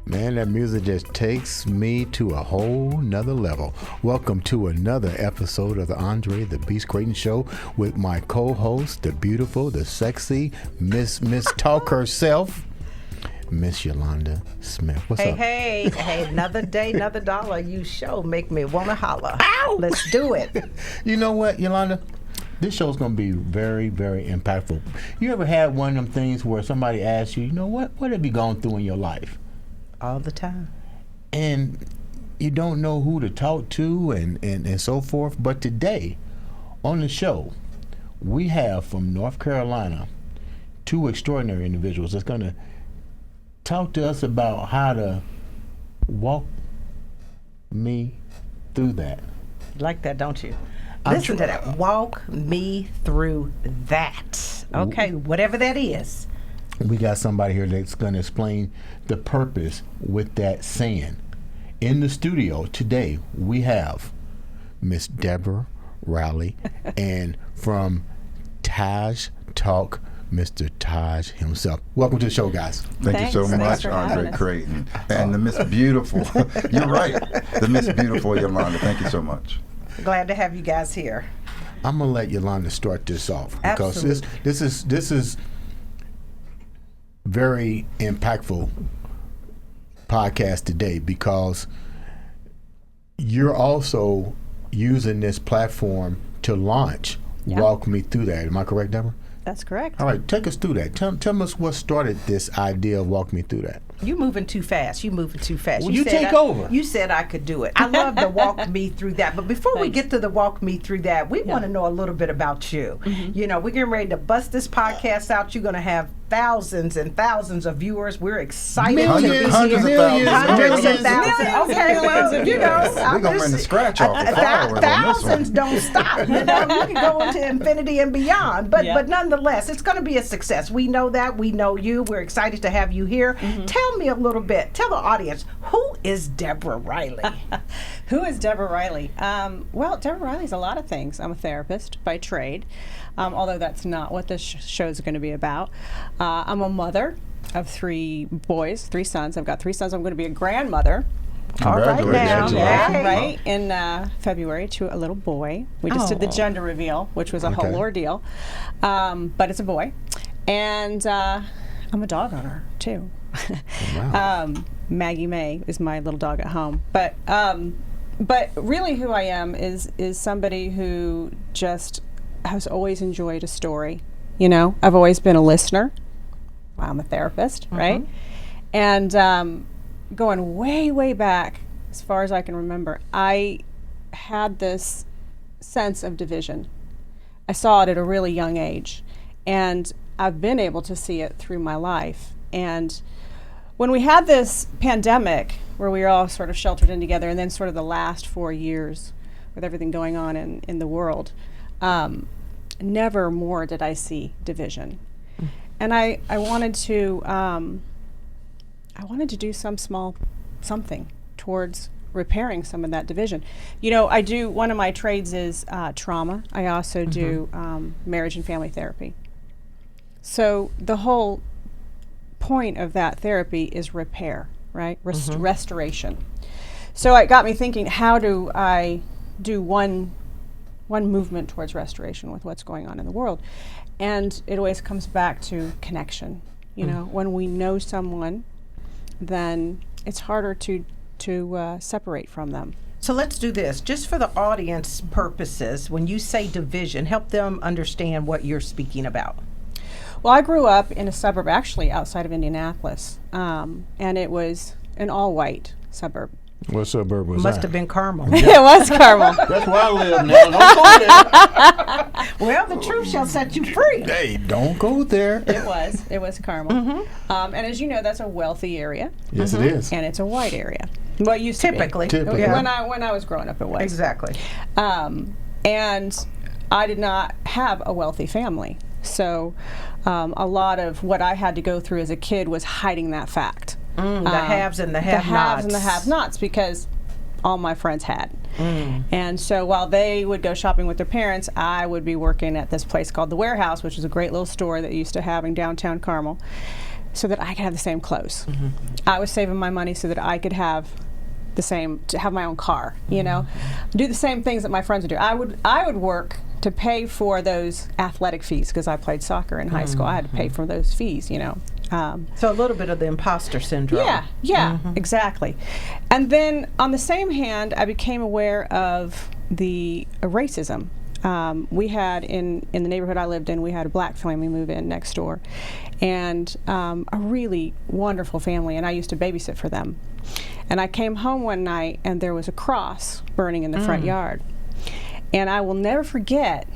Man, that music just takes me to a whole nother level. Welcome to another episode of the Andre The Beast Crayton Show with my co-host, the beautiful, the sexy Miss Talk herself, Miss Yolanda Smith. What's up? Hey, another day, another dollar. You show make me want to holler. Ow! Let's do it. You know what, Yolanda? This show's going to be very, very impactful. You ever had one of them things where somebody asks you, what have you gone through in your life? All the time. And you don't know who to talk to and so forth. But today, on the show, we have from North Carolina two extraordinary individuals that's going to talk to us about how to walk me through that. You like that, don't you? Listen to that. Walk me through that. Okay, whatever that is. We got somebody here that's going to explain the purpose with that saying. In the studio today, we have Miss Deborah Rowley, and from Taj Talk, Mr. Taj himself. Welcome to the show, guys. Thank you so much, Andre Crayton. And the Miss Beautiful, you're right, the Miss Beautiful Yolanda. Thank you so much. Glad to have you guys here. I'm going to let Yolanda start this off. Because Absolutely. this is very impactful podcast today, because you're also using this platform to launch Walk Me Through That. Am I correct, Deborah? That's correct. All right, take us through that. Tell us what started this idea of Walk Me Through That. You moving too fast. Well, you take over. You said I could do it. I love the walk me through that. But before we get to the walk me through that, we want to know a little bit about you. Mm-hmm. You know, we're getting ready to bust this podcast out. You're going to have thousands and thousands of viewers. We're excited. Hundreds of thousands. Okay, well, you know, we're going to bring the scratch off the followers. Thousands don't stop. You know, you can go into infinity and beyond. But nonetheless, it's going to be a success. We know that. We know you. We're excited to have you here. Mm-hmm. Tell me a little bit. Tell the audience, who is Deborah Riley? Who is Deborah Riley? Well, Deborah Riley's a lot of things. I'm a therapist by trade, although that's not what this show is going to be about. I'm a mother of three sons. I've got three sons. I'm going to be a grandmother. All right now. Right, in February to a little boy. We just did the gender reveal, which was a whole ordeal. But it's a boy. And I'm a dog owner, too. Wow. Maggie May is my little dog at home. But really who I am is somebody who just has always enjoyed a story. You know, I've always been a listener. I'm a therapist, right? And going way, way back, as far as I can remember, I had this sense of division. I saw it at a really young age, and I've been able to see it through my life. And when we had this pandemic, where we were all sort of sheltered in together, and then sort of the last 4 years with everything going on in the world, never more did I see division. And I wanted to do some small something towards repairing some of that division. You know, one of my trades is trauma. I also do marriage and family therapy. So the whole point of that therapy is repair, right? Restoration. So it got me thinking, how do I do one movement towards restoration with what's going on in the world? And it always comes back to connection. You know, when we know someone, then it's harder to separate from them. So let's do this. Just for the audience purposes, when you say division, help them understand what you're speaking about. Well, I grew up in a suburb actually outside of Indianapolis, and it was an all-white suburb. What suburb was Must that? have been Carmel. It was Carmel. That's where I live now. Don't go there. Well, the truth shall set you free. Hey, don't go there. It was Carmel. And as you know, that's a wealthy area. Yes, it is. And it's a white area. Well, it used to be. Typically. Yeah. When I was growing up, it was. Exactly. And I did not have a wealthy family. So a lot of what I had to go through as a kid was hiding that fact. The haves and the have-nots. The haves and the have-nots, because all my friends had. And so while they would go shopping with their parents, I would be working at this place called The Warehouse, which is a great little store that used to have in downtown Carmel, so that I could have the same clothes. I was saving my money so that I could have to have my own car, you know, do the same things that my friends would do. I would work to pay for those athletic fees, because I played soccer in high school. I had to pay for those fees, you know. So a little bit of the imposter syndrome. Yeah, exactly. And then on the same hand, I became aware of the racism. We had in the neighborhood I lived in, we had a black family move in next door, and a really wonderful family, and I used to babysit for them. And I came home one night, and there was a cross burning in the front yard. And I will never forget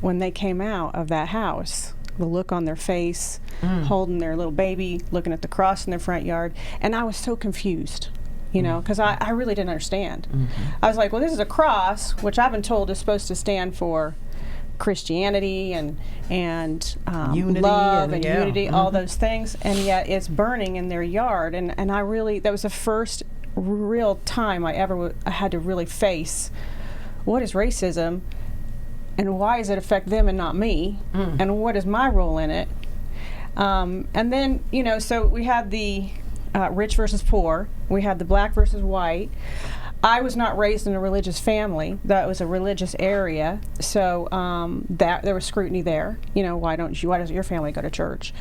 when they came out of that house, the look on their face, holding their little baby, looking at the cross in their front yard. And I was so confused, you know, because I really didn't understand. I was like, well, this is a cross, which I've been told is supposed to stand for Christianity and unity love and yeah. unity, all those things, and yet it's burning in their yard. And I really, that was the first real time I had to really face what is racism and why does it affect them and not me, and what is my role in it. And then, you know, so we had the rich versus poor, we had the black versus white. I was not raised in a religious family. That was a religious area, so that there was scrutiny there. You know, why doesn't your family go to church?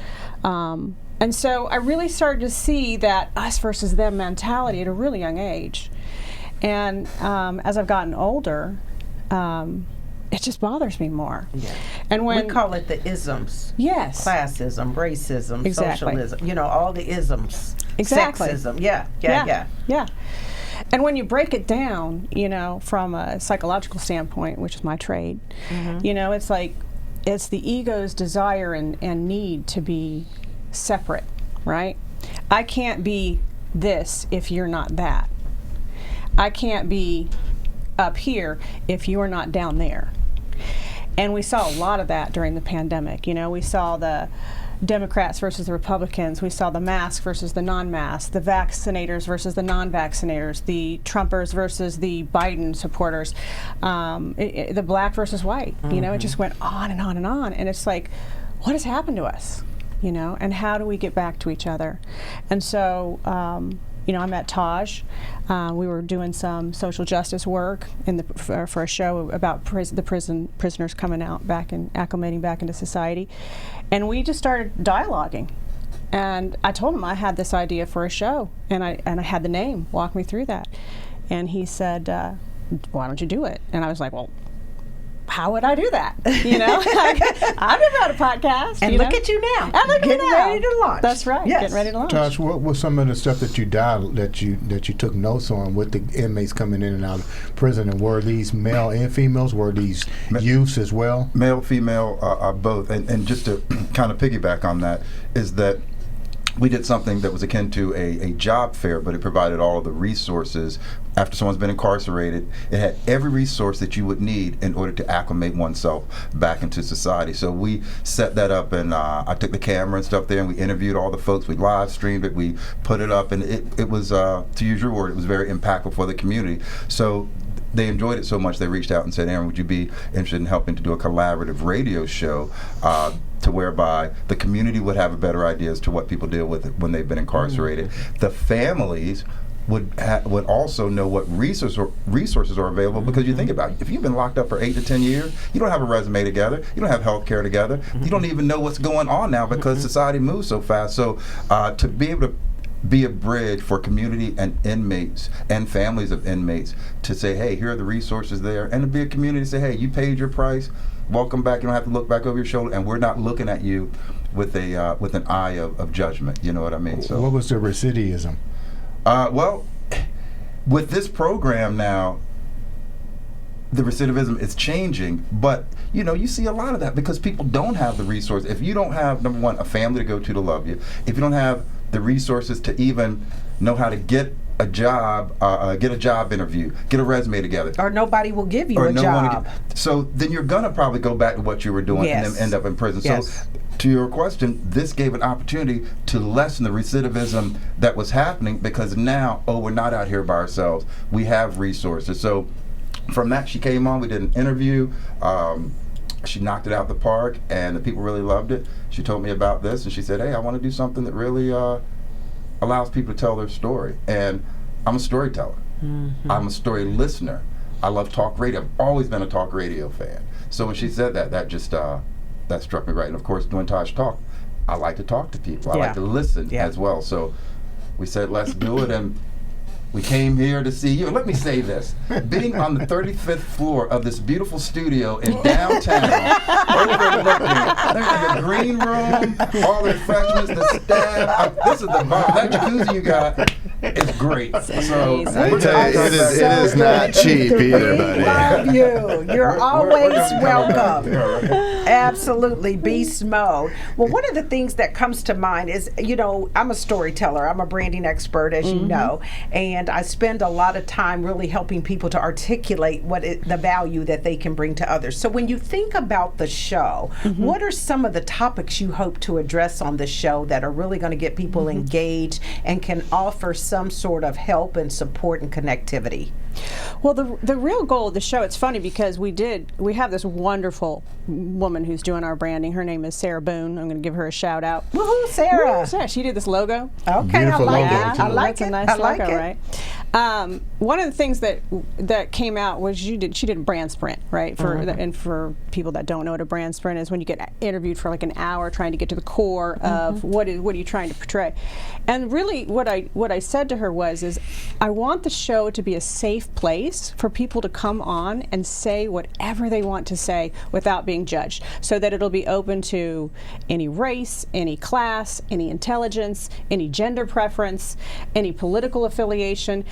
And so I really started to see that us versus them mentality at a really young age. And as I've gotten older, it just bothers me more. Yeah. And when we call it the isms. Yes. Classism, racism, Exactly. socialism. You know, all the isms. Exactly. Sexism. Yeah. And when you break it down, you know, from a psychological standpoint, which is my trade, you know, it's like, it's the ego's desire and need to be separate, right? I can't be this if you're not that. I can't be up here if you're not down there. And we saw a lot of that during the pandemic. You know, we saw the Democrats versus the Republicans. We saw the mask versus the non-mask, the vaccinators versus the non-vaccinators, the Trumpers versus the Biden supporters, the black versus white. You know, it just went on and on and on. And it's like, what has happened to us? You know, and how do we get back to each other? And so, you know, I met Taj. We were doing some social justice work for a show about the prisoners coming out back and acclimating back into society. And we just started dialoguing. And I told him I had this idea for a show, and I had the name, walk me through that. And he said, why don't you do it? And I was like, well, how would I do that? You know, I've never had a podcast. And look at you now. And look getting at now. ready to launch. That's right. Yes. Getting ready to launch. Tosh, what was some of the stuff that you took notes on with the inmates coming in and out of prison? And were these male and females? Were these youths as well? Male, female, both. And just to kind of piggyback on that is that we did something that was akin to a job fair, but it provided all of the resources. After someone's been incarcerated, it had every resource that you would need in order to acclimate oneself back into society. So we set that up, and I took the camera and stuff there, and we interviewed all the folks. We live streamed it, we put it up, and it was, to use your word, it was very impactful for the community. So they enjoyed it so much they reached out and said, Aaron, would you be interested in helping to do a collaborative radio show to whereby the community would have a better idea as to what people deal with when they've been incarcerated. The families would also know what resources are available, because you think about it, if you've been locked up for 8 to 10 years, you don't have a resume together, you don't have health care together, you don't even know what's going on now because society moves so fast. So to be able to be a bridge for community and inmates and families of inmates to say, hey, here are the resources there, and to be a community to say, hey, you paid your price, welcome back, you don't have to look back over your shoulder, and we're not looking at you with an eye of judgment, you know what I mean? So what was the recidivism? Well, with this program now, the recidivism is changing, but you see a lot of that because people don't have the resources. If you don't have, number one, a family to go to love you, if you don't have the resources to even know how to get a job interview, get a resume together, or nobody will give you a job, so then you're gonna probably go back to what you were doing and then end up in prison. Yes. So to your question, this gave an opportunity to lessen the recidivism that was happening because now, we're not out here by ourselves. We have resources. So from that, she came on, we did an interview. She knocked it out the park, and the people really loved it. She told me about this, and she said, hey, I want to do something that really allows people to tell their story. And I'm a storyteller. Mm-hmm. I'm a story listener. I love talk radio. I've always been a talk radio fan. So when she said that, that just that struck me right. And of course, doing Taj Talk, I like to talk to people. I like to listen as well. So we said, let's do it. And we came here to see you. Let me say this. Being on the 35th floor of this beautiful studio in downtown, overlooking the green room, all the refreshments, the staff. This is the bomb. That jacuzzi you got is great. So let me tell you, it is not cheap either, buddy. We love you. You're always welcome. Absolutely. Beast mode. Well, one of the things that comes to mind is, I'm a storyteller. I'm a branding expert, as you know, and I spend a lot of time really helping people to articulate the value that they can bring to others. So when you think about the show, what are some of the topics you hope to address on the show that are really going to get people engaged and can offer some sort of help and support and connectivity? Well, the real goal of the show, it's funny because we have this wonderful woman who's doing our branding. Her name is Sarah Boone. I'm going to give her a shout out. Woohoo, Sarah! Woo, she did this logo. Okay, beautiful I like logo, it. I like It's it. a nice I like logo, it. right? One of the things that came out was she did a brand sprint, right? And for people that don't know what a brand sprint is, when you get interviewed for like an hour trying to get to the core of what are you trying to portray. And really what I said to her is I want the show to be a safe place for people to come on and say whatever they want to say without being judged, so that it'll be open to any race, any class, any intelligence, any gender preference, any political affiliation.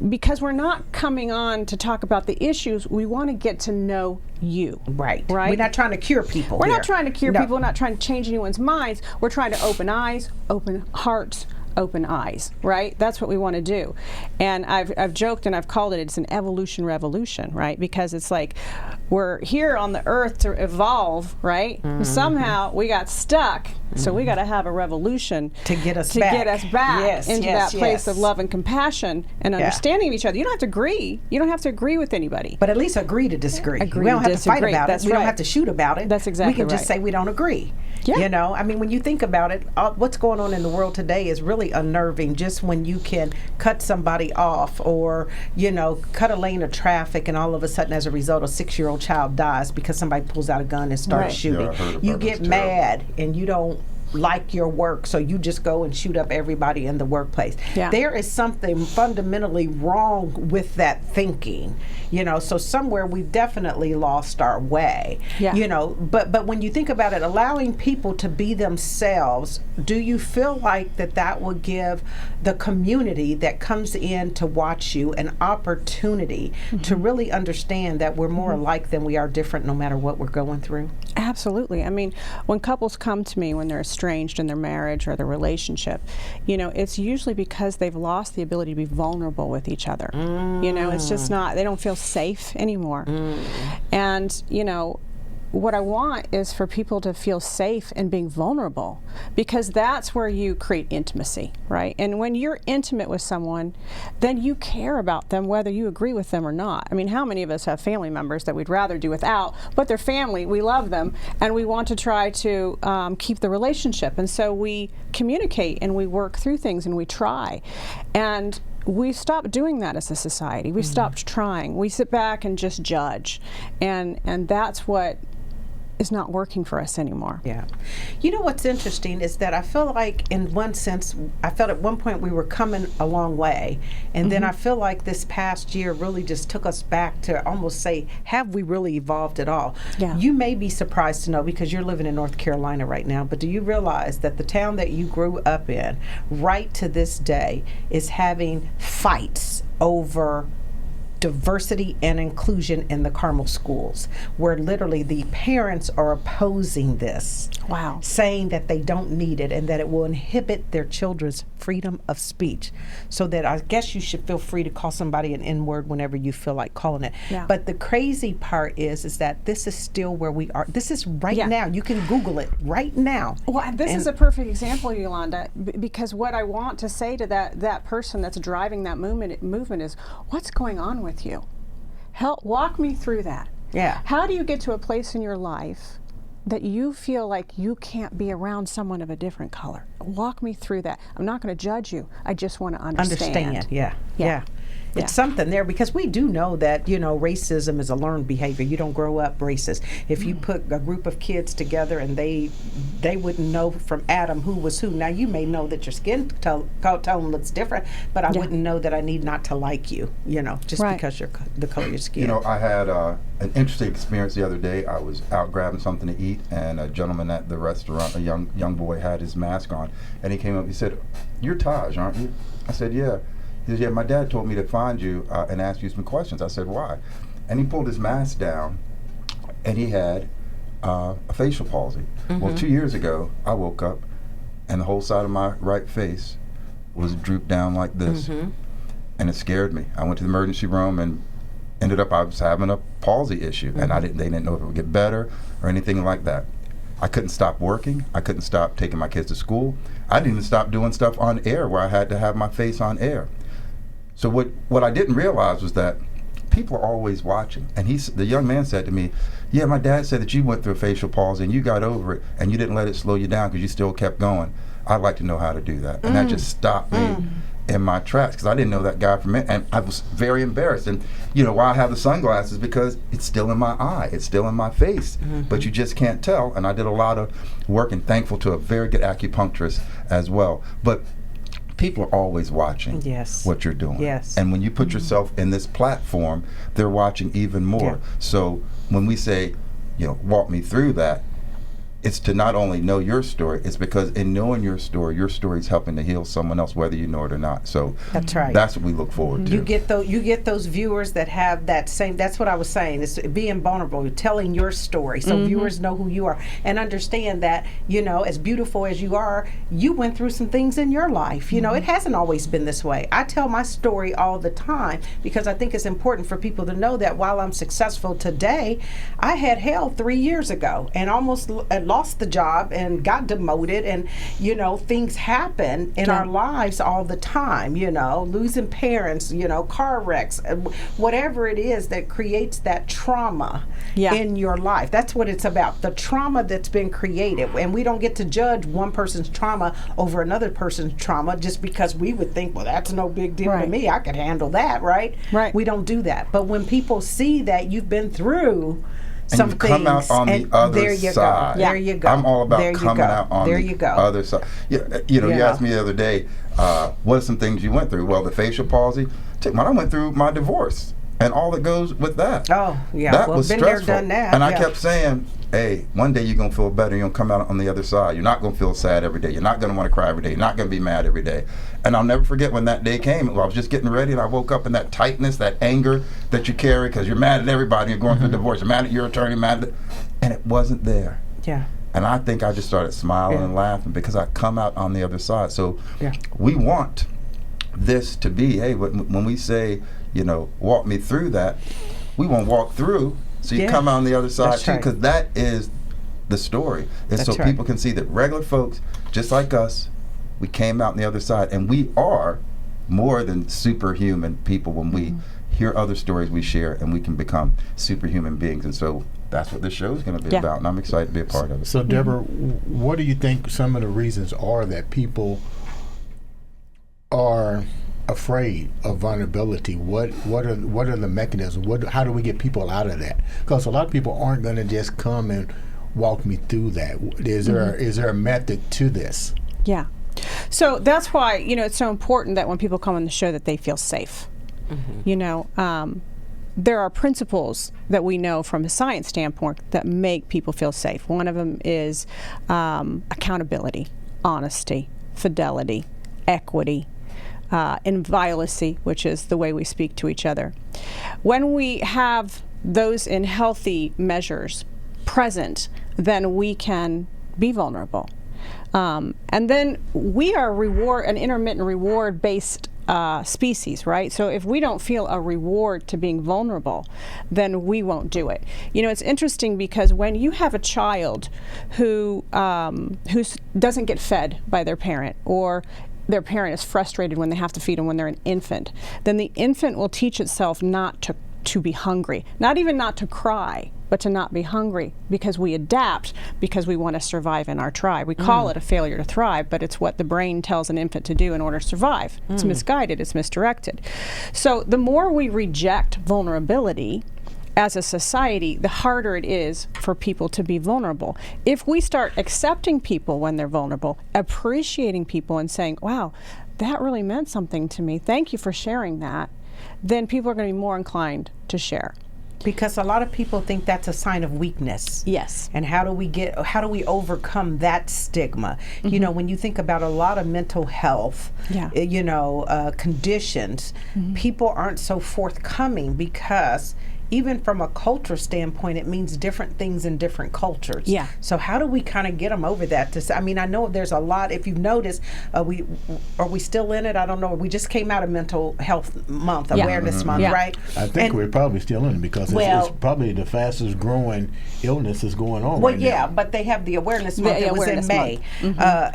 Because we're not coming on to talk about the issues, we want to get to know you. Right. We're not trying to cure people. We're not trying to cure people. We're not trying to change anyone's minds. We're trying to open eyes, open hearts, open eyes, right? That's what we want to do. And I've joked and I've called it's an evolution revolution, right? Because it's like we're here on the earth to evolve, right? Somehow we got stuck, so we got to have a revolution to get us back into that place of love and compassion and understanding of each other. You don't have to agree. You don't have to agree with anybody. But at least agree to disagree. We don't have to fight about it. We don't have to shoot about it. That's exactly We can just say we don't agree. Yeah. I mean, when you think about it, what's going on in the world today is really unnerving. Just when you can cut somebody off or, cut a lane of traffic and all of a sudden as a result a 6-year-old child dies because somebody pulls out a gun and starts shooting. You get mad and you don't like your work, so you just go and shoot up everybody in the workplace. There is something fundamentally wrong with that thinking, so somewhere we've definitely lost our way. But when you think about it, allowing people to be themselves, do you feel like that will give the community that comes in to watch you an opportunity to really understand that we're more alike than we are different, no matter what we're going through? Absolutely. I mean, when couples come to me when they're estranged in their marriage or their relationship, it's usually because they've lost the ability to be vulnerable with each other. It's just not, they don't feel safe anymore. And, what I want is for people to feel safe in being vulnerable, because that's where you create intimacy, right? And when you're intimate with someone, then you care about them whether you agree with them or not. I mean, how many of us have family members that we'd rather do without, but they're family, we love them, and we want to try to keep the relationship. And so we communicate and we work through things and we try. And we stopped doing that as a society. We stopped trying. We sit back and just judge. And that's what is not working for us anymore. What's interesting is that I feel like in one sense, I felt at one point we were coming a long way, and then I feel like this past year really just took us back to almost say, have we really evolved at all? You may be surprised to know, because you're living in North Carolina right now, but do you realize that the town that you grew up in right to this day is having fights over diversity and inclusion in the Carmel schools, where literally the parents are opposing this. Wow. Saying that they don't need it and that it will inhibit their children's freedom of speech. So that I guess you should feel free to call somebody an N-word whenever you feel like calling it. Yeah. But the crazy part is that this is still where we are. This is right now. You can Google it right now. Well, this is a perfect example, Yolanda, because what I want to say to that person that's driving that movement is, what's going on with you? Walk me through that. Yeah. How do you get to a place in your life that you feel like you can't be around someone of a different color? Walk me through that. I'm not going to judge you. I just want to understand. Yeah. It's something there, because we do know that, racism is a learned behavior. You don't grow up racist. If you put a group of kids together and they wouldn't know from Adam who was who. Now, you may know that your skin tone looks different, but I wouldn't know that I need not to like you, just because you're the color of your skin. I had an interesting experience the other day. I was out grabbing something to eat, and a gentleman at the restaurant, a young boy, had his mask on, and he came up, he said, "You're Taj, aren't you?" I said, "Yeah." He said, "Yeah, my dad told me to find you and ask you some questions." I said, "Why?" And he pulled his mask down, and he had a facial palsy. Well, 2 years ago, I woke up, and the whole side of my right face was drooped down like this, and it scared me. I went to the emergency room and ended up, I was having a palsy issue, and they didn't know if it would get better or anything like that. I couldn't stop working. I couldn't stop taking my kids to school. I didn't even stop doing stuff on air where I had to have my face on air. So what I didn't realize was that people are always watching. And the young man said to me, "Yeah, my dad said that you went through a facial palsy and you got over it and you didn't let it slow you down because you still kept going. I'd like to know how to do that." And that just stopped me in my tracks, because I didn't know that guy from it, and I was very embarrassed. And why I have the sunglasses, because it's still in my eye, it's still in my face, but you just can't tell. And I did a lot of work, and thankful to a very good acupuncturist as well. But people are always watching what you're doing. Yes. And when you put yourself in this platform, they're watching even more. Yeah. So when we say, walk me through that, it's to not only know your story, it's because in knowing your story is helping to heal someone else, whether you know it or not. So that's right. That's what we look forward to. You get those viewers that have that same. That's what I was saying. It's being vulnerable, telling your story, so viewers know who you are and understand that as beautiful as you are, you went through some things in your life. It hasn't always been this way. I tell my story all the time because I think it's important for people to know that while I'm successful today, I had hell 3 years ago and almost lost the job and got demoted, and things happen in our lives all the time, losing parents, car wrecks, whatever it is that creates that trauma in your life. That's what it's about, the trauma that's been created. And we don't get to judge one person's trauma over another person's trauma just because we would think, well, that's no big deal to me, I could handle that, right? We don't do that. But when people see that you've been through and some you come out on the other side. There you go. I'm all about coming out on the other side. You asked me the other day, what are some things you went through? Well, the facial palsy. I went through my divorce and all that goes with that. Oh, yeah. That was been stressful. There, done that. And I kept saying, hey, one day you're going to feel better. You're going to come out on the other side. You're not going to feel sad every day. You're not going to want to cry every day. You're not going to be mad every day. And I'll never forget when that day came. I was just getting ready, and I woke up in that tightness, that anger that you carry because you're mad at everybody. You're going through a divorce. You're mad at your attorney, and it wasn't there. Yeah. And I think I just started smiling and laughing because I come out on the other side. So we want this to be, hey, when we say, walk me through that, we want to walk through so you come out on the other side too, because that is the story. It's so people can see that regular folks, just like us, we came out on the other side, and we are more than superhuman people when we hear other stories we share, and we can become superhuman beings. And so that's what this show is going to be about, and I'm excited to be a part of it. So, Deborah, what do you think some of the reasons are that people are afraid of vulnerability? What are the mechanisms? How do we get people out of that? Because a lot of people aren't going to just come and walk me through that. Is there a method to this? Yeah. So that's why it's so important that when people come on the show that they feel safe. There are principles that we know from a science standpoint that make people feel safe. One of them is accountability, honesty, fidelity, equity, inviolacy, which is the way we speak to each other. When we have those in healthy measures present, then we can be vulnerable. And then we are an intermittent reward-based species, right? So if we don't feel a reward to being vulnerable, then we won't do it. You know, it's interesting because when you have a child who doesn't get fed by their parent, or their parent is frustrated when they have to feed them when they're an infant, then the infant will teach itself not to be hungry, not even not to cry, but to not be hungry, because we adapt because we want to survive in our tribe. We call it a failure to thrive, but it's what the brain tells an infant to do in order to survive. It's misguided, it's misdirected. So the more we reject vulnerability as a society, the harder it is for people to be vulnerable. If we start accepting people when they're vulnerable, appreciating people and saying, wow, that really meant something to me, thank you for sharing that, then people are going to be more inclined to share. Because a lot of people think that's a sign of weakness. Yes. And how do we overcome that stigma? You know, when you think about a lot of mental health, conditions, people aren't so forthcoming because even from a culture standpoint, it means different things in different cultures. Yeah. So how do we kind of get them over that? I mean, I know there's a lot. If you've noticed, are we still in it? I don't know. We just came out of Mental Health Month, Awareness Month, right? I think we're probably still in it because it's probably the fastest growing illness is going on right now. But they have the Awareness Month. It was in May.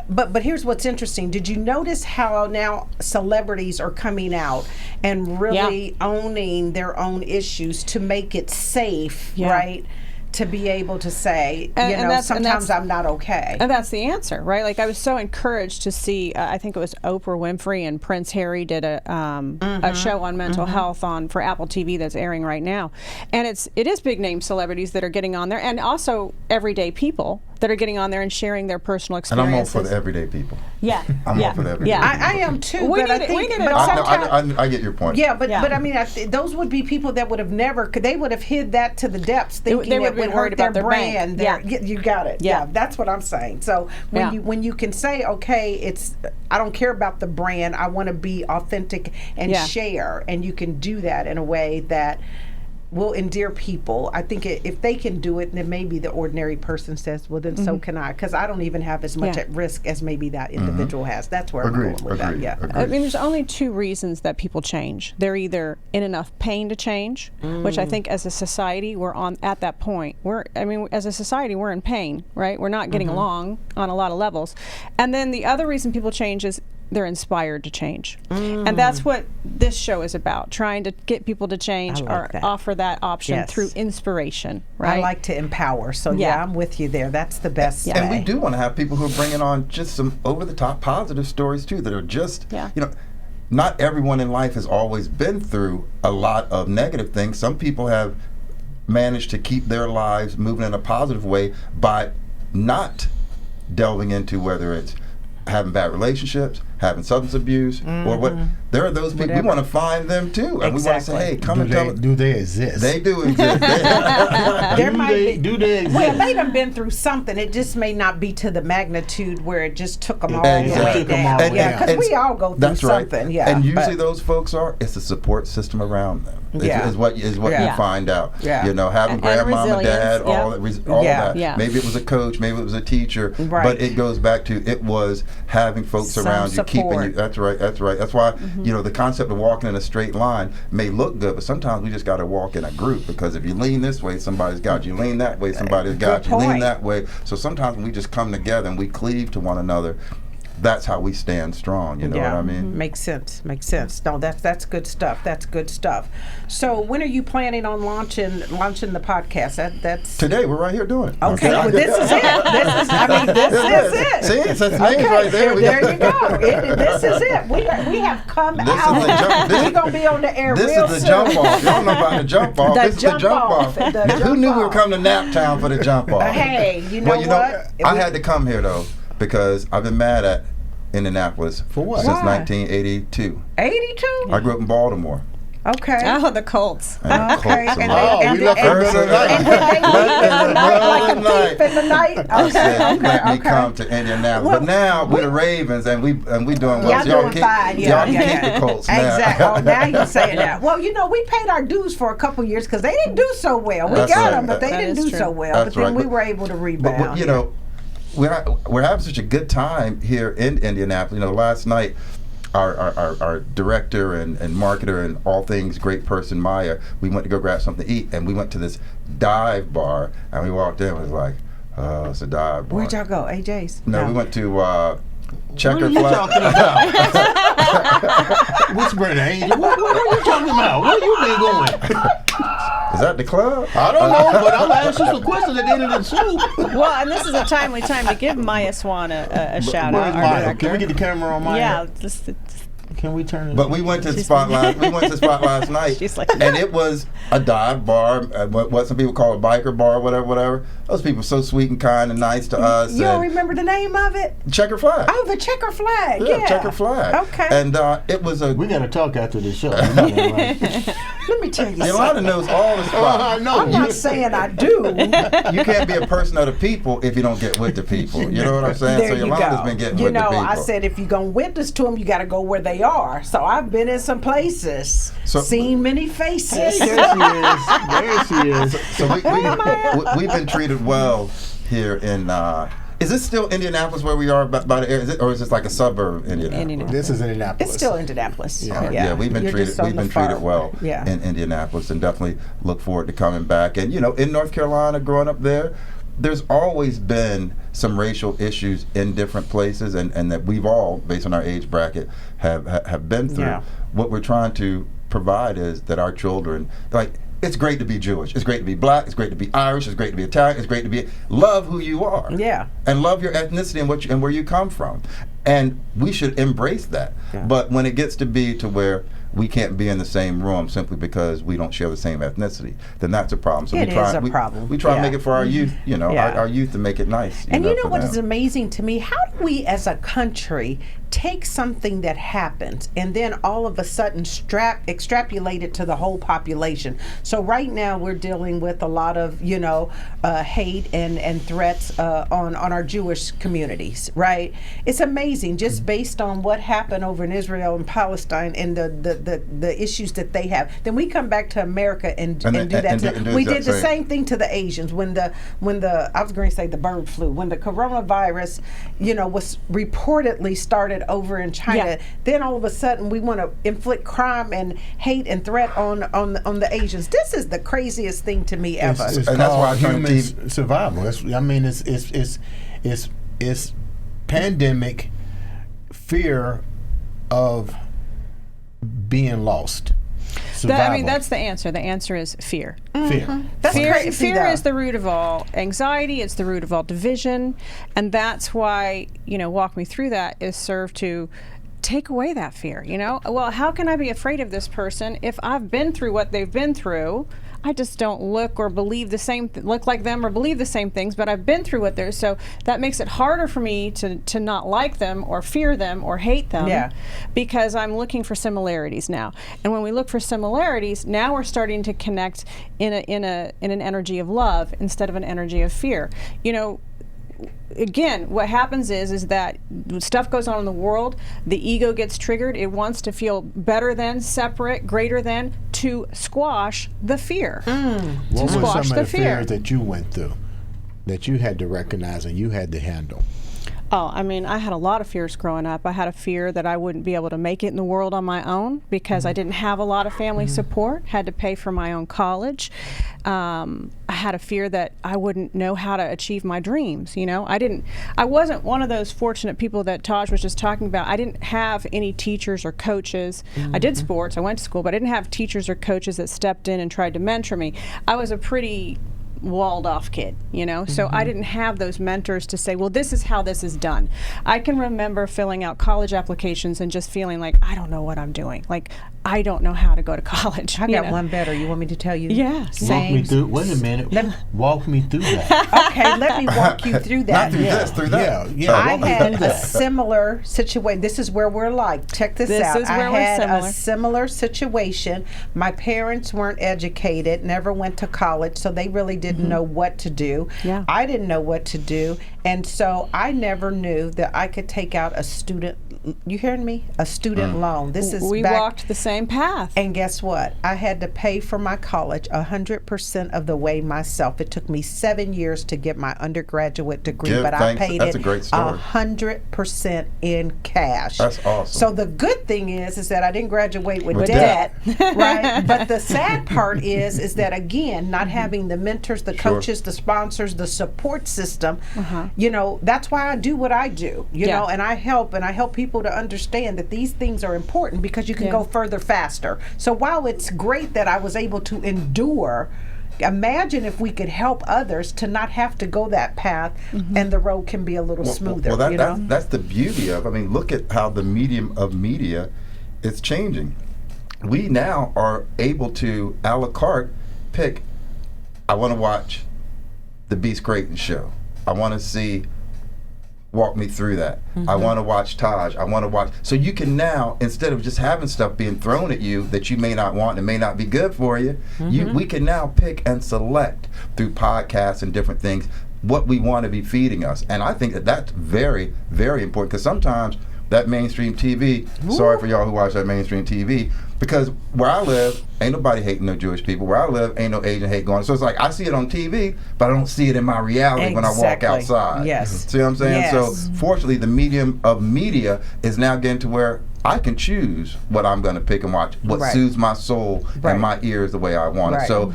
But here's what's interesting. Did you notice how now celebrities are coming out and really owning their own issues to make it safe, right? To be able to say, sometimes I'm not okay. And that's the answer, right? Like, I was so encouraged to see, I think it was Oprah Winfrey and Prince Harry did a show on mental health for Apple TV that's airing right now. And it is big name celebrities that are getting on there, and also everyday people that are getting on there and sharing their personal experiences. And I'm all for the everyday people. Yeah. I'm all for the everyday people. I am too. We but need I think, it all. I get your point. Yeah, but I mean, those would be people that would have they would have hid that to the depths, thinking they it would hurt their brand. You got it. Yeah, that's what I'm saying. So when you can say, okay, I don't care about the brand, I want to be authentic and share, and you can do that in a way that will endear people. I think if they can do it, then maybe the ordinary person says, well, then so can I, because I don't even have as much at risk as maybe that individual has. That's where I'm going with that. Yeah. I mean, there's only two reasons that people change. They're either in enough pain to change, which I think as a society we're at that point. As a society we're in pain, right? We're not getting along on a lot of levels. And then the other reason people change is they're inspired to change. And that's what this show is about, trying to get people to change or offer that option through inspiration, right? I like to empower, so I'm with you there. That's the best way. And we do want to have people who are bringing on just some over-the-top positive stories, too, that are just, not everyone in life has always been through a lot of negative things. Some people have managed to keep their lives moving in a positive way by not delving into whether it's having bad relationships, having substance abuse, or what. There are those people. We want to find them too, and we want to say, "Hey, come and tell us." Do they exist? They do exist. Do they exist? Well, they done been through something. It just may not be to the magnitude where it just took them all the way down. Because we all go through something. Right. And usually those folks it's a support system around them. Is what you find out. You know, having grandma and dad, all that. Maybe it was a coach, maybe it was a teacher, but it goes back to it was having folks around you, keeping you. That's right. That's why the concept of walking in a straight line may look good, but sometimes we just got to walk in a group, because if you lean this way, somebody's got you. Lean that way, somebody's got you. Lean that way. So sometimes when we just come together and we cleave to one another, that's how we stand strong. You know what I mean? Makes sense. No, that's good stuff. That's good stuff. So when are you planning on launching the podcast? That's today. We're right here doing it. Okay, well, this is it. This is it. See, it's right there. There you go. This is it. We have come out. We're gonna be on the air real soon. This is the jump off. Y'all know about the jump off. This is the jump off. Who knew we were coming to Naptown for the jump off? Hey, you know what? I had to come here though, because I've been mad at Indianapolis for what? Since 1982. 82? I grew up in Baltimore. Okay. Oh, the Colts. And Okay. Colts, And we left in the middle of the night. And did they leave in the night like a thief in the night? I said, Okay. let me come to Indianapolis. But now we're the Ravens, and we doing well. Y'all So y'all doing keep, fine, y'all can keep the Colts now. Exactly. Oh, now you're saying that. Well, we paid our dues for a couple years because they didn't do so well. We That's got right. them, but they That didn't is do true. so well. That's But then right. we were able to rebound. But you know, we're having such a good time here in Indianapolis. You know, last night, our director and marketer and all things great person, Maya, we went to go grab something to eat, and we went to this dive bar, and we walked in and was like, oh, it's a dive bar. Where'd y'all go? AJ's? No, we went to Checker What are you Flag. talking about? Whispering Angel. What are you talking about? Where you been going? Is that the club? I don't know, but I'm asking some questions at the end of the show. Well, and this is a timely time to give Maya Swan a shout Where's out. Our Maya? director. Can we get the camera on Maya? Yeah, just Can we turn it? But we went to the spot last. We went to the spot last night, She's like, and it was a dive bar, what some people call a biker bar, whatever. Those people so sweet and kind and nice to us. You don't and remember the name of it? Checker Flag. Oh, the Checker Flag. Yeah. Checker Flag. Okay. And it was a. We got to talk after the show. You know that, right? Let me tell you something. Yolanda knows all the I spots. know. I'm not saying I do. You can't be a person of the people if you don't get with the people. You know what I'm saying? There So you Yolanda's go. been getting You with the know, people. I said if you're going to witness to them, you got to go where they are. So I've been in some places, seen many faces. There she is. There she is. So we've been treated well here in. Is this still Indianapolis where we are by the area, or is this like a suburb of Indianapolis? This is Indianapolis. It's still Indianapolis. Yeah, we've been You're treated just on the far well yeah. in Indianapolis, and definitely look forward to coming back. And you know, in North Carolina, growing up there's always been some racial issues in different places, and that we've all, based on our age bracket, have been through. Yeah. What we're trying to provide is that our children, like, it's great to be Jewish, it's great to be black, it's great to be Irish, it's great to be Italian, it's great to be, love who you are. Yeah. And love your ethnicity and where you come from. And we should embrace that. Yeah. But when it gets to be to where we can't be in the same room simply because we don't share the same ethnicity, then that's a problem. So It we try, is a problem. We try Yeah. to make it for our youth, you know, Yeah. our youth to make it nice. And you know for what them. is amazing to me? How do we as a country take something that happens and then all of a sudden extrapolate it to the whole population? So right now we're dealing with a lot of, hate and threats on our Jewish communities, right? It's amazing just based on what happened over in Israel and Palestine and the issues that they have. Then we come back to America and do that. We did the same thing to the Asians when the I was going to say the bird flu, when the coronavirus, was reportedly started over in China. Yeah. Then all of a sudden we want to inflict crime and hate and threat on the Asians. This is the craziest thing to me ever. It's And that's why I called turn the human survival. It's pandemic fear of being lost. Survival. that's the answer. The answer is fear. Fear. That's crazy, Fear though. is the root of all anxiety. It's the root of all division, and that's why walk me through that is served to take away that fear. Well, how can I be afraid of this person if I've been through what they've been through? I just don't look or believe look like them or believe the same things, but I've been through what they're, so that makes it harder for me to not like them or fear them or hate them. Yeah. Because I'm looking for similarities now. And when we look for similarities, now we're starting to connect in an energy of love instead of an energy of fear. Again, what happens is that stuff goes on in the world, the ego gets triggered, it wants to feel better than, separate, greater than, to squash the fear. What were squash some the of the fear. fears that you went through that you had to recognize and you had to handle? Oh, I mean, I had a lot of fears growing up. I had a fear that I wouldn't be able to make it in the world on my own because I didn't have a lot of family support, had to pay for my own college. I had a fear that I wouldn't know how to achieve my dreams. I wasn't one of those fortunate people that Taj was just talking about. I didn't have any teachers or coaches. I did sports, I went to school, but I didn't have teachers or coaches that stepped in and tried to mentor me. I was a pretty walled off kid, you know? So I didn't have those mentors to say, well, this is how this is done. I can remember filling out college applications and just feeling like, I don't know what I'm doing. Like, I don't know how to go to college. I got one better. You want me to tell you? Yeah. Walk me through. Wait a minute. Walk me through that. Okay, let me walk you through that. Not through this, through that. Yeah. I had a similar situation. This is where we're like. Check this out. This is where I we're had similar. a similar situation. My parents weren't educated, never went to college, so they really didn't know what to do. Yeah. I didn't know what to do, and so I never knew that I could take out a student. You hearing me? A student loan. This is we back, walked the same path. and guess what? I had to pay for my college 100% of the way myself. It took me 7 years to get my undergraduate degree, but I paid That's it a great story. 100% in cash. That's awesome. So the good thing is that I didn't graduate with debt, right? But the sad part is that again, not having the mentors, the coaches, the sponsors, the support system. You know, that's why I do what I do. You know, and I help people to understand that these things are important because you can go further faster. So while it's great that I was able to endure, imagine if we could help others to not have to go that path and the road can be a little smoother. Well, that's the beauty of, I mean, look at how the medium of media is changing. We now are able to, a la carte, pick, I want to watch the Beast Crayton show. I want to see Walk Me Through That. I want to watch Taj. I want to watch. So you can now, instead of just having stuff being thrown at you that you may not want and may not be good for you, we can now pick and select through podcasts and different things what we want to be feeding us. And I think that that's very, very important, because sometimes that mainstream TV, sorry for y'all who watch that mainstream TV, because where I live, ain't nobody hating no Jewish people. Where I live, ain't no Asian hate going. So it's like, I see it on TV, but I don't see it in my reality when I walk outside. Yes. See what I'm saying? Yes. So fortunately, the medium of media is now getting to where I can choose what I'm going to pick and watch, what soothes my soul and my ears the way I want it. So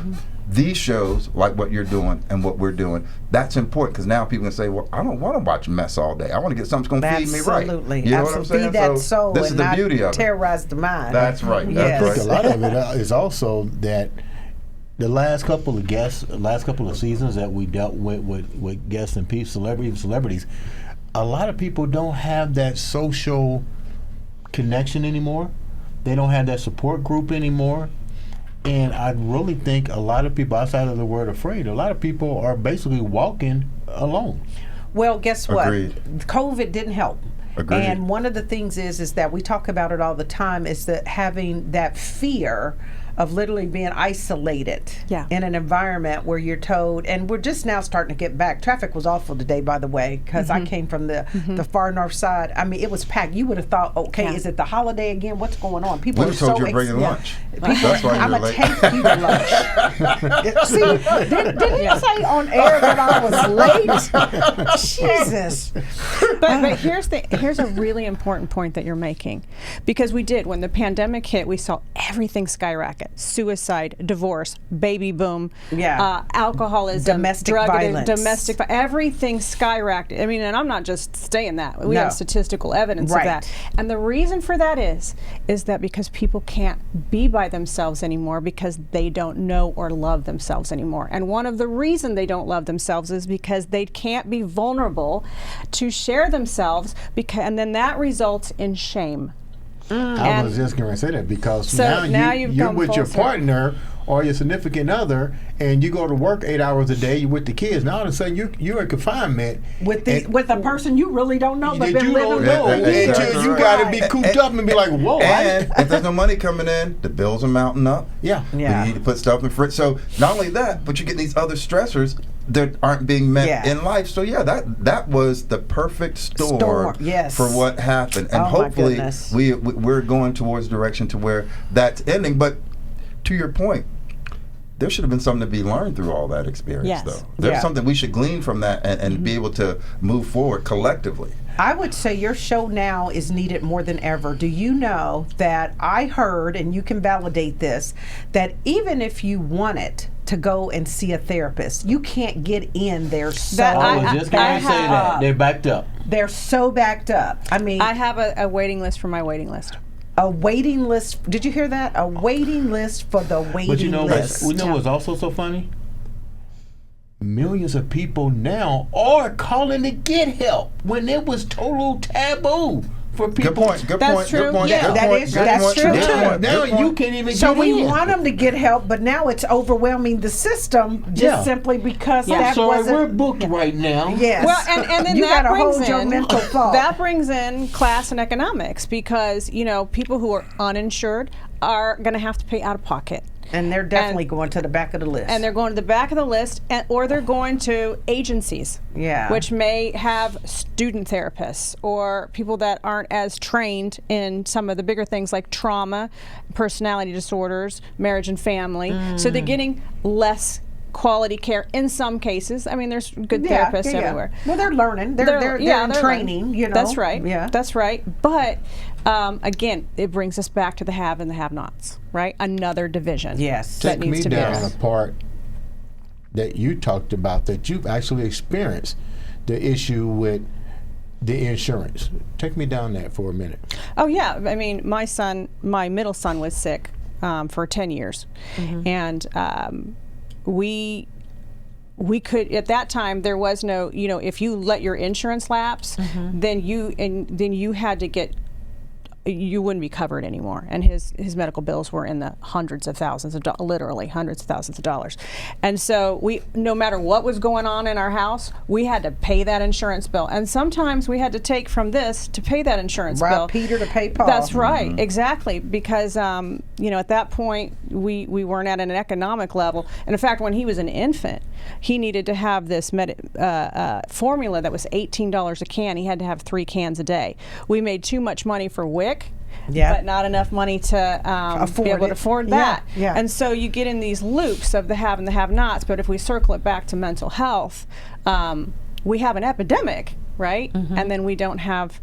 these shows, like what you're doing and what we're doing, that's important, because now people can say, well, I don't want to watch mess all day. I want to get something that's going to feed me right. Absolutely. You know what I'm saying? Feed that So soul this and is the not beauty of it. terrorize the mind. That's right. Yes. That's I think a lot of it is also that the last couple of seasons that we dealt with guests and people, celebrities, a lot of people don't have that social connection anymore. They don't have that support group anymore. And I really think a lot of people, outside of the word afraid, a lot of people are basically walking alone. Well, guess what? Agreed. COVID didn't help. Agreed. And one of the things is that we talk about it all the time, is that having that fear of literally being isolated in an environment where you're told, and we're just now starting to get back. Traffic was awful today, by the way, because I came from the far north side. I mean, it was packed. You would have thought, okay, is it the holiday again? What's going on? People We are were told so you're bringing lunch. That's why I'm you're going to late. take you to lunch. See, did he say on air that I was late? Jesus. But here's a really important point that you're making, because we did, when the pandemic hit, we saw everything skyrocket: suicide, divorce, baby boom, alcoholism, domestic drug violence, everything skyrocketed. I mean, and I'm not just saying that. We have statistical evidence of that. And the reason for that is that because people can't be by themselves anymore, because they don't know or love themselves anymore. And one of the reasons they don't love themselves is because they can't be vulnerable to share themselves, and then that results in shame. I was just going to say that, because So now you're with your partner or your significant other, and you go to work 8 hours a day, you're with the kids. Now all of a sudden you're in confinement with a person you really don't know, but that been you living don't know. Exactly You right. got to be cooped up and be like, whoa. And if there's no money coming in, the bills are mounting up. Yeah. We need to put stuff in fridge. So not only that, but you get these other stressors that aren't being met in life. So that was the perfect storm for what happened. And hopefully we're going towards a direction to where that's ending. But to your point, there should have been something to be learned through all that experience, though. There's something we should glean from that and be able to move forward collectively. I would say your show now is needed more than ever. Do you know that I heard, and you can validate this, that even if you wanted to go and see a therapist, you can't get in there so I was just going to say that. They're backed up. They're so backed up. I mean, I have a waiting list for my waiting list. A waiting list. Did you hear that? A waiting list for the waiting list. But you know what's also so funny? millions of people now are calling to get help when it was total taboo for people. Good point. Good That's point. true. Good point. Yeah, good that point, is- good that's point, true, good too. point, Now good you point. can't even So get we in. want them to get help, but now it's overwhelming the system just Yeah. simply because Yeah. that Sorry, wasn't. we're booked right now. Yes. Well, and then you that gotta brings hold your in mental thought. that brings in class and economics, because people who are uninsured are going to have to pay out of pocket. And they're definitely going to the back of the list. And they're going to the back of the list, or they're going to agencies, Yeah. which may have student therapists or people that aren't as trained in some of the bigger things like trauma, personality disorders, marriage and family. So they're getting less quality care in some cases. I mean, there's good therapists everywhere. Well, they're learning. They're in training. learning. That's right. Yeah. That's right. But again, it brings us back to the have and the have-nots, right? Another division. Yes. That Take needs me to be down addressed. the part that you talked about that you've actually experienced the issue with the insurance. Take me down that for a minute. Oh yeah, I mean, my middle son was sick for 10 years, and we could, at that time, there was no, if you let your insurance lapse, then you had to get, you wouldn't be covered anymore. And his medical bills were in the hundreds of thousands of literally hundreds of thousands of dollars. And so no matter what was going on in our house, we had to pay that insurance bill. And sometimes we had to take from this to pay that insurance bill. Rob Peter to pay Paul. That's right, exactly. Because at that point we weren't at an economic level. And in fact, when he was an infant, he needed to have this formula that was $18 a can. He had to have 3 cans a day. We made too much money for WIC. Yeah. But not enough money to be able to afford that. Yeah. And so you get in these loops of the have and the have-nots. But if we circle it back to mental health, we have an epidemic, right? And then we don't have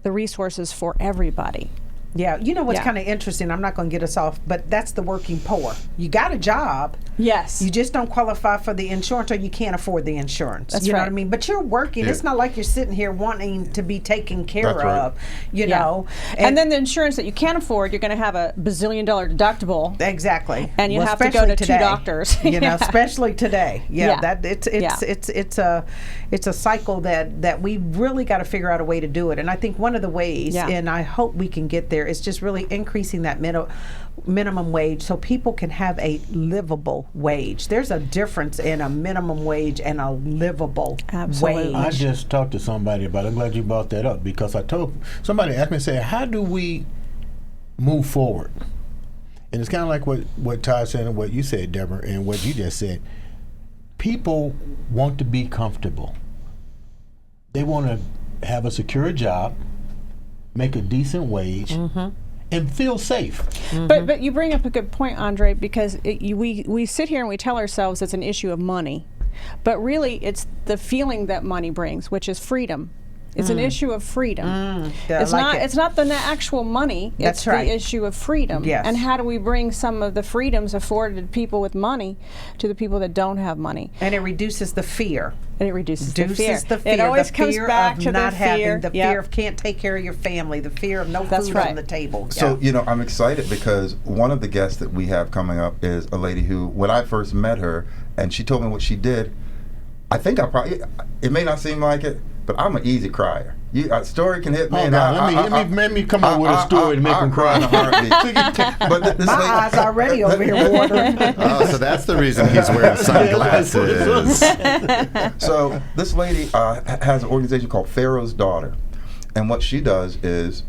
the resources for everybody. Yeah, you know what's Yeah. kind of interesting? I'm not going to get us off, but that's the working poor. You got a job. Yes. You just don't qualify for the insurance, or you can't afford the insurance. That's you know right. what I mean? But you're working. Yeah. It's not like you're sitting here wanting to be taken care That's right. of, you know. And then the insurance that you can't afford, you're going to have a bazillion-dollar deductible. Exactly. And you Well, have to go especially to today, 2 doctors. You know, Yeah. especially today. Yeah, Yeah. that it's a cycle that we really got to figure out a way to do it. And I think one of the ways, Yeah. and I hope we can get there, is just really increasing that minimum wage so people can have a livable wage. There's a difference in a minimum wage and a livable Absolutely. I wage. just talked to somebody about it. I'm glad you brought that up, because somebody asked me, say, how do we move forward? And it's kind of like what Todd said and what you said, Deborah, and what you just said. People want to be comfortable. They want to have a secure job, make a decent wage, and feel safe. But you bring up a good point, Andre, because we sit here and we tell ourselves it's an issue of money, but really it's the feeling that money brings, which is freedom. It's an issue of freedom. Yeah, I like it. It's not the actual money. That's it's right. the issue of freedom. Yes. And how do we bring some of the freedoms afforded to people with money to the people that don't have money? And it reduces the fear. And it reduces the fear. The fear. It always the comes fear back of to not the fear. having the fear of can't take care of your family, the fear of no That's food right. on the table. So, Yeah. I'm excited because one of the guests that we have coming up is a lady who, when I first met her, and she told me what she did, I think it may not seem like it, but I'm an easy crier. A story can hit me. Oh, and God, let me come up with a story to make them cry. In a heartbeat. But this My lady- eyes already over here watering. Oh, so that's the reason he's wearing sunglasses. So this lady has an organization called Pharaoh's Daughter, and what she does is,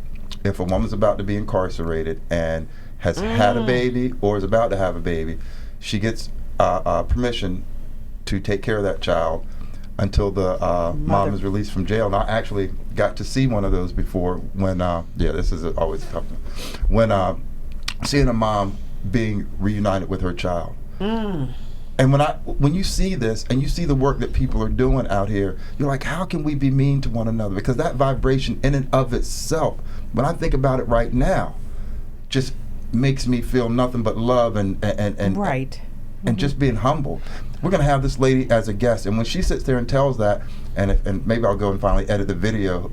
if a woman's about to be incarcerated and has had a baby or is about to have a baby, she gets permission to take care of that child until the mom is released from jail. And I actually got to see one of those before when, this is always a tough one, when seeing a mom being reunited with her child. And when you see this and you see the work that people are doing out here, you're like, how can we be mean to one another? Because that vibration in and of itself, when I think about it right now, just makes me feel nothing but love and Right. and just being humble. We're going to have this lady as a guest, and when she sits there and tells that, and maybe I'll go and finally edit the video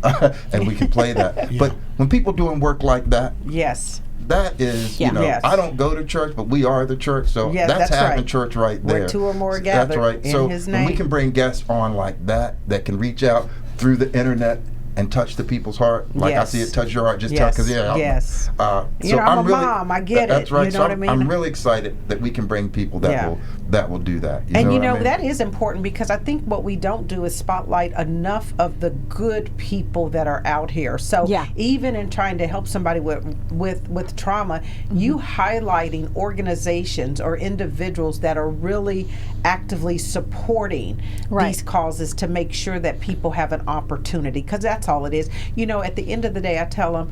and we can play that. Yeah. But when people doing work like that, Yes. that is, Yeah. you know, Yes. I don't go to church, but we are the church. So Yeah, that's that's having right. church right there. Where two or more So gathered that's right. in So his when we name. can bring guests on like that can reach out through the internet and touch the people's heart, like Yes. I see it touch your heart. Just Yes. because Yes. So I'm a really, mom. I get That's it. right. You know so what I mean? I'm really excited that we can bring people that will do that. And know you what I know mean? that is important, because I think what we don't do is spotlight enough of the good people that are out here. So Yeah. even in trying to help somebody with trauma, you highlighting organizations or individuals that are really actively supporting Right. these causes to make sure that people have an opportunity, because that's all it is. You know, at the end of the day, I tell them,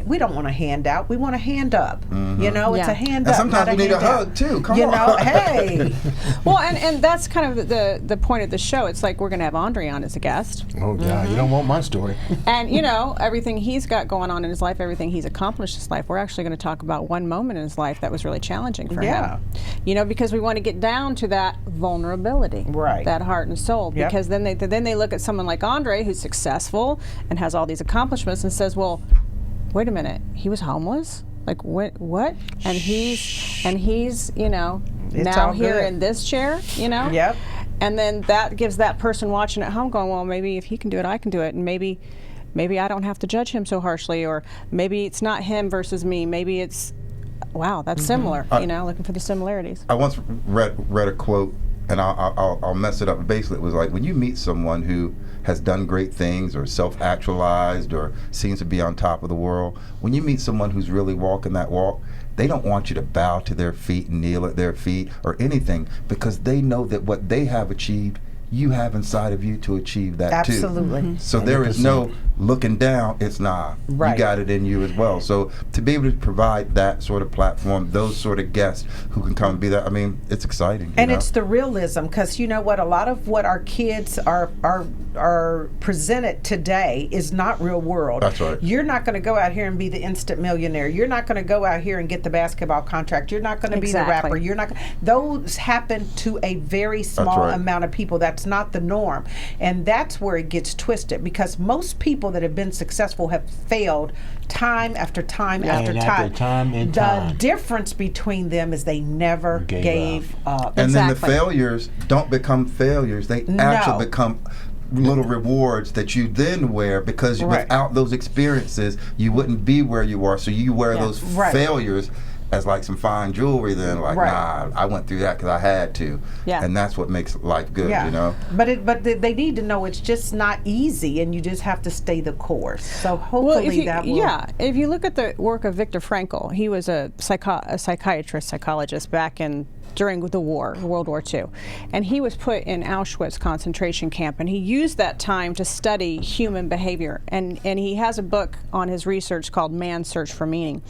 we don't want a handout, we want a hand up. You know, it's Yeah. a hand And up. sometimes not we need a handout. hug too. Come You on. know, hey. Well, and that's kind of the point of the show. It's like we're going to have Andre on as a guest. Oh, God, you don't want my story. And, you know, everything he's got going on in his life, everything he's accomplished in his life, we're actually going to talk about one moment in his life that was really challenging for Yeah. him. You know, because we want to get down to that vulnerability, Right. that heart and soul. Yep. Because then they look at someone like Andre, who's successful and has all these accomplishments, and says, well, wait a minute, he was homeless? Like, what? And he's, you know, It's now all here good. in this chair, you know? Yep. And then that gives that person watching at home going, well, maybe if he can do it, I can do it. And maybe I don't have to judge him so harshly, or maybe it's not him versus me. Maybe it's, wow, that's similar, you know, looking for the similarities. I once read a quote, and I'll mess it up. Basically, it was like, when you meet someone who has done great things or self-actualized or seems to be on top of the world, when you meet someone who's really walking that walk, they don't want you to bow to their feet and kneel at their feet or anything, because they know that what they have achieved, you have inside of you to achieve that Absolutely. too. So there is no looking down. It's not. Right. You got it in you as well. So to be able to provide that sort of platform, those sort of guests who can come and be that, I mean, it's exciting. And you know? it's the realism, because you know what, a lot of what our kids are presented today is not real world. That's right. You're not going to go out here and be the instant millionaire. You're not going to go out here and get the basketball contract. You're not going to be the Exactly. rapper. You're not. Those happen to a very small right. amount of people. That's not the norm, and that's where it gets twisted, because most people that have been successful have failed time after time after And time. after time and the time. difference between them is they never Gave gave up. And then the Exactly. failures don't become failures. They actually become little rewards that you then wear, because Right. without those experiences, you wouldn't be where you are. So you wear Yeah. those Right. failures as like some fine jewelry then, like, Right. nah, I went through that because I had to. Yeah. And that's what makes life good, you know? But they need to know it's just not easy, and you just have to stay the course. So hopefully that will. Yeah, if you look at the work of Viktor Frankl, he was a psychologist back during the war, World War II. And he was put in Auschwitz concentration camp, and he used that time to study human behavior. And he has a book on his research called Man's Search for Meaning.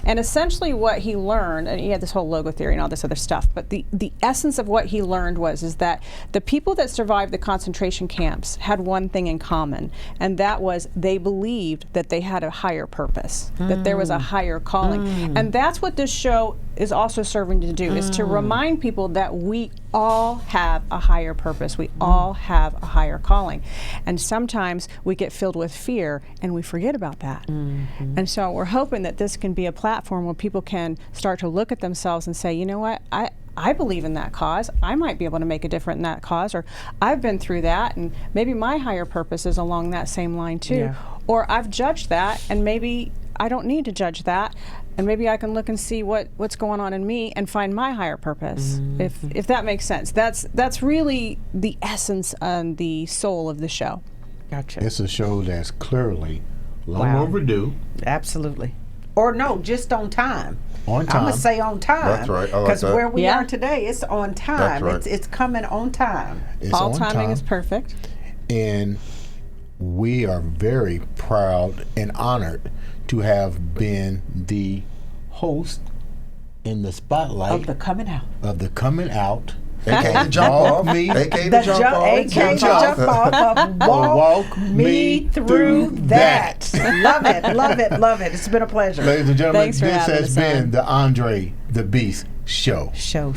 And essentially what he learned, and he had this whole logo theory and all this other stuff, but the essence of what he learned is that the people that survived the concentration camps had one thing in common, and that was they believed that they had a higher purpose, that there was a higher calling. And that's what this show is also serving to do, is to remind people that we all have a higher purpose. We all have a higher calling. And sometimes we get filled with fear and we forget about that. And so we're hoping that this can be a platform where people can start to look at themselves and say, you know what, I believe in that cause. I might be able to make a difference in that cause, or I've been through that, and maybe my higher purpose is along that same line too. Yeah. Or I've judged that, and maybe I don't need to judge that, and maybe I can look and see what's going on in me and find my higher purpose. If that makes sense. That's really the essence and the soul of the show. Gotcha. It's a show that's clearly long Wow. overdue. Absolutely. Or no, just on time. On I'm time. gonna say on time. That's right. I like Because that. where we Yeah. are today, it's on time. That's right. It's coming on time. It's All on timing time. is perfect. And we are very proud and honored to have been the host in the spotlight Of the coming out. AKA the jump Walk off. me, AKA the jump off. AKA the jump off of walk me through that. Love it, love it, love it. It's been a pleasure. Ladies and gentlemen, Thanks for this having has us been on. the Andre the Beast Show. Show.